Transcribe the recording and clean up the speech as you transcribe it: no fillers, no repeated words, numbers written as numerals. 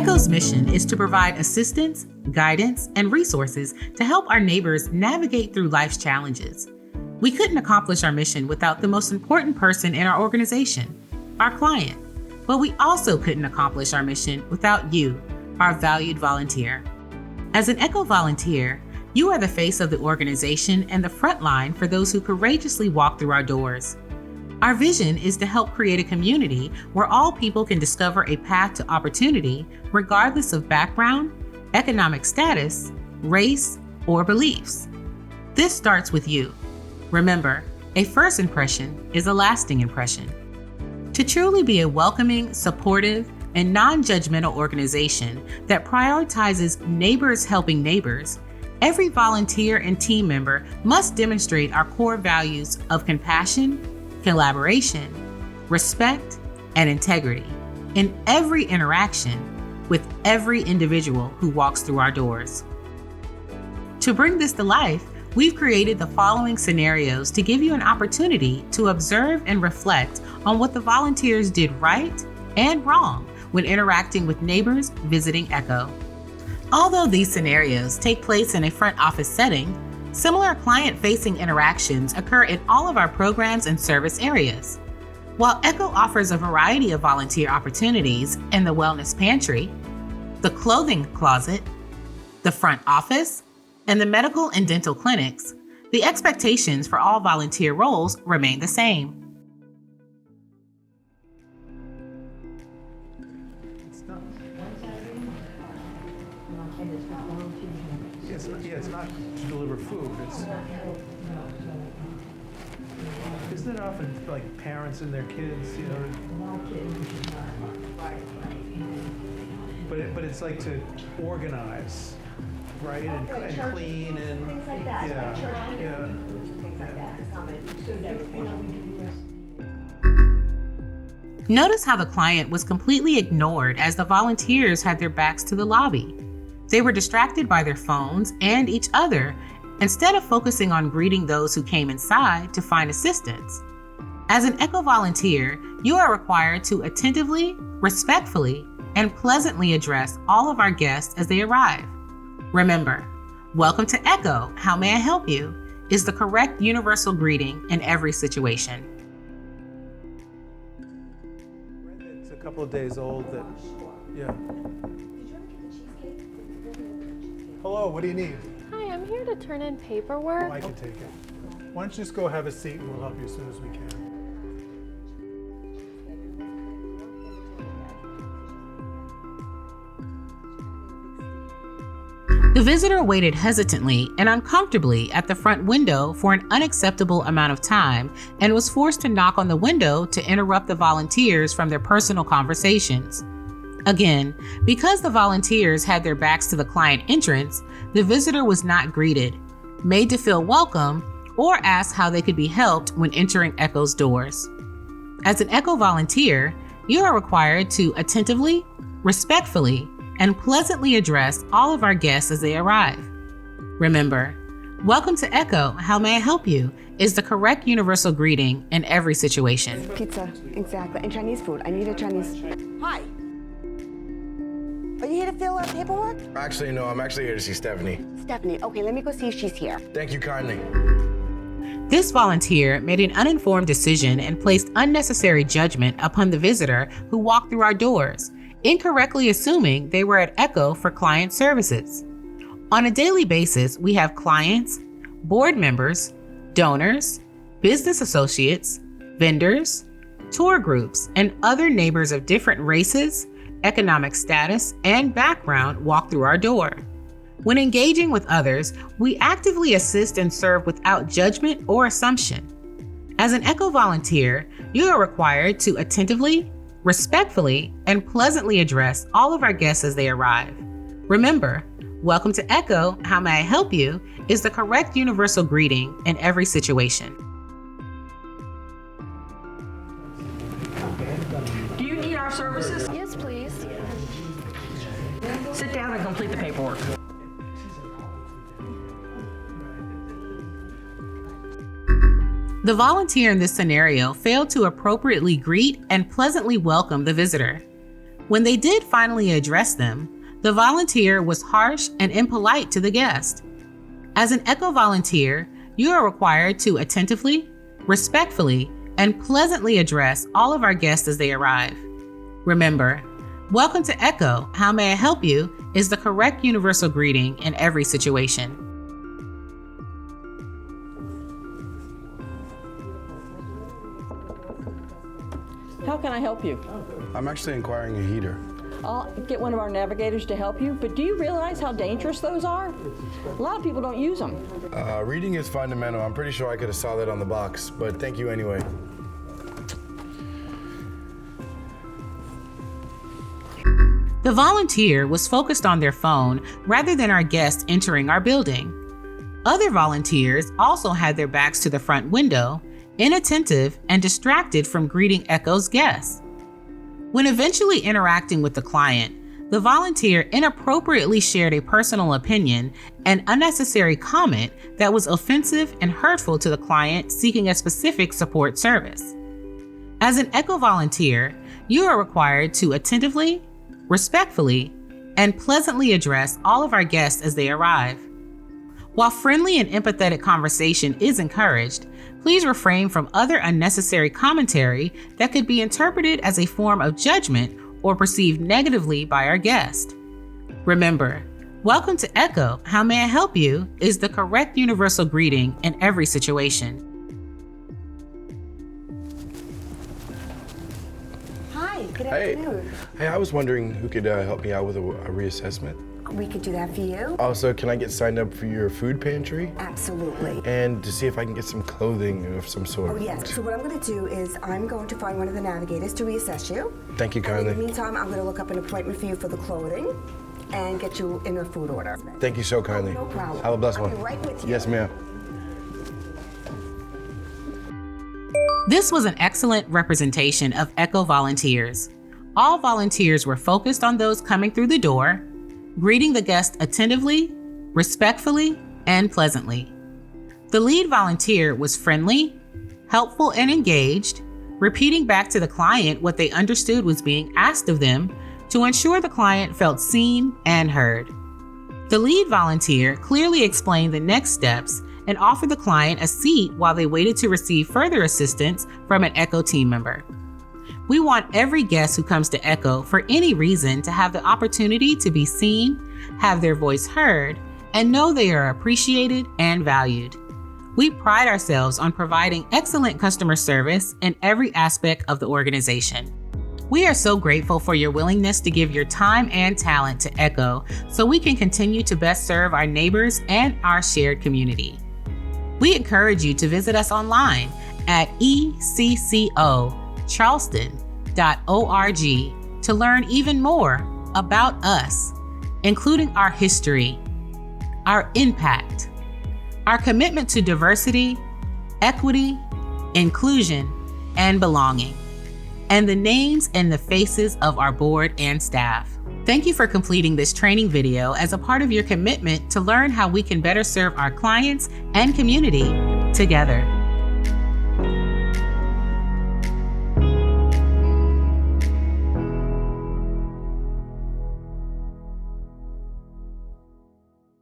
ECCO's mission is to provide assistance, guidance, and resources to help our neighbors navigate through life's challenges. We couldn't accomplish our mission without the most important person in our organization, our client. But we also couldn't accomplish our mission without you, our valued volunteer. As an ECCO volunteer, you are the face of the organization and the front line for those who courageously walk through our doors. Our vision is to help create a community where all people can discover a path to opportunity regardless of background, economic status, race, or beliefs. This starts with you. Remember, a first impression is a lasting impression. To truly be a welcoming, supportive, and non-judgmental organization that prioritizes neighbors helping neighbors, every volunteer and team member must demonstrate our core values of compassion, collaboration, respect, and integrity in every interaction with every individual who walks through our doors. To bring this to life, we've created the following scenarios to give you an opportunity to observe and reflect on what the volunteers did right and wrong when interacting with neighbors visiting ECCO. Although these scenarios take place in a front office setting, similar client-facing interactions occur in all of our programs and service areas. While ECCO offers a variety of volunteer opportunities in the wellness pantry, the clothing closet, the front office, and the medical and dental clinics, the expectations for all volunteer roles remain the same. It's not to deliver food. Isn't it often like parents and their kids, you know? But it's like to organize, right, and clean and things like that. yeah. Things like that. Notice how the client was completely ignored as the volunteers had their backs to the lobby. They were distracted by their phones and each other instead of focusing on greeting those who came inside to find assistance. As an ECCO volunteer, you are required to attentively, respectfully, and pleasantly address all of our guests as they arrive. Remember, welcome to ECCO, how may I help you, is the correct universal greeting in every situation. It's a couple of days old that, yeah. Hello, what do you need? Hi, I'm here to turn in paperwork. I can take it. Why don't you just go have a seat and we'll help you as soon as we can. The visitor waited hesitantly and uncomfortably at the front window for an unacceptable amount of time and was forced to knock on the window to interrupt the volunteers from their personal conversations. Again, because the volunteers had their backs to the client entrance, the visitor was not greeted, made to feel welcome, or asked how they could be helped when entering ECCO's doors. As an ECCO volunteer, you are required to attentively, respectfully, and pleasantly address all of our guests as they arrive. Remember, welcome to ECCO, how may I help you, is the correct universal greeting in every situation. Pizza, exactly, and Chinese food. I need a Chinese. Hi. Are you here to fill out paperwork? Actually, no, I'm actually here to see Stephanie. Stephanie, okay, let me go see if she's here. Thank you kindly. This volunteer made an uninformed decision and placed unnecessary judgment upon the visitor who walked through our doors, incorrectly assuming they were at ECCO for client services. On a daily basis, we have clients, board members, donors, business associates, vendors, tour groups, and other neighbors of different races, economic status, and background walk through our door. When engaging with others, we actively assist and serve without judgment or assumption. As an ECCO volunteer, you are required to attentively, respectfully, and pleasantly address all of our guests as they arrive. Remember, welcome to ECCO, how may I help you, is the correct universal greeting in every situation. Do you need our services? Yes, please. Sit down and complete the paperwork. The volunteer in this scenario failed to appropriately greet and pleasantly welcome the visitor. When they did finally address them, the volunteer was harsh and impolite to the guest. As an ECCO volunteer, you are required to attentively, respectfully, and pleasantly address all of our guests as they arrive. Remember, welcome to ECCO, how may I help you, is the correct universal greeting in every situation. How can I help you? I'm actually inquiring a heater. I'll get one of our navigators to help you, but do you realize how dangerous those are? A lot of people don't use them. Reading is fundamental. I'm pretty sure I could have saw that on the box, but thank you anyway. The volunteer was focused on their phone rather than our guests entering our building. Other volunteers also had their backs to the front window, inattentive and distracted from greeting ECCO's guests. When eventually interacting with the client, the volunteer inappropriately shared a personal opinion and unnecessary comment that was offensive and hurtful to the client seeking a specific support service. As an ECCO volunteer, you are required to attentively, respectfully, and pleasantly address all of our guests as they arrive. While friendly and empathetic conversation is encouraged, please refrain from other unnecessary commentary that could be interpreted as a form of judgment or perceived negatively by our guest. Remember, welcome to ECCO, how may I help you, is the correct universal greeting in every situation. Hi, good Hey. afternoon. Hey, I was wondering who could help me out with a reassessment. We could do that for you. Also, can I get signed up for your food pantry? Absolutely. And to see if I can get some clothing of some sort. Oh, yes. So what I'm going to do is I'm going to find one of the navigators to reassess you. Thank you And kindly. in the meantime, I'm going to look up an appointment for you for the clothing and get you in a food order. Thank you so kindly. No problem. Have a blessed I'll one. be right with you. Yes, ma'am. This was an excellent representation of ECCO volunteers. All volunteers were focused on those coming through the door, greeting the guest attentively, respectfully, and pleasantly. The lead volunteer was friendly, helpful, and engaged, repeating back to the client what they understood was being asked of them to ensure the client felt seen and heard. The lead volunteer clearly explained the next steps and offered the client a seat while they waited to receive further assistance from an ECCO team member. We want every guest who comes to ECCO for any reason to have the opportunity to be seen, have their voice heard, and know they are appreciated and valued. We pride ourselves on providing excellent customer service in every aspect of the organization. We are so grateful for your willingness to give your time and talent to ECCO so we can continue to best serve our neighbors and our shared community. We encourage you to visit us online at ECCO Charleston.org to learn even more about us, including our history, our impact, our commitment to diversity, equity, inclusion, and belonging, and the names and the faces of our board and staff. Thank you for completing this training video as a part of your commitment to learn how we can better serve our clients and community together.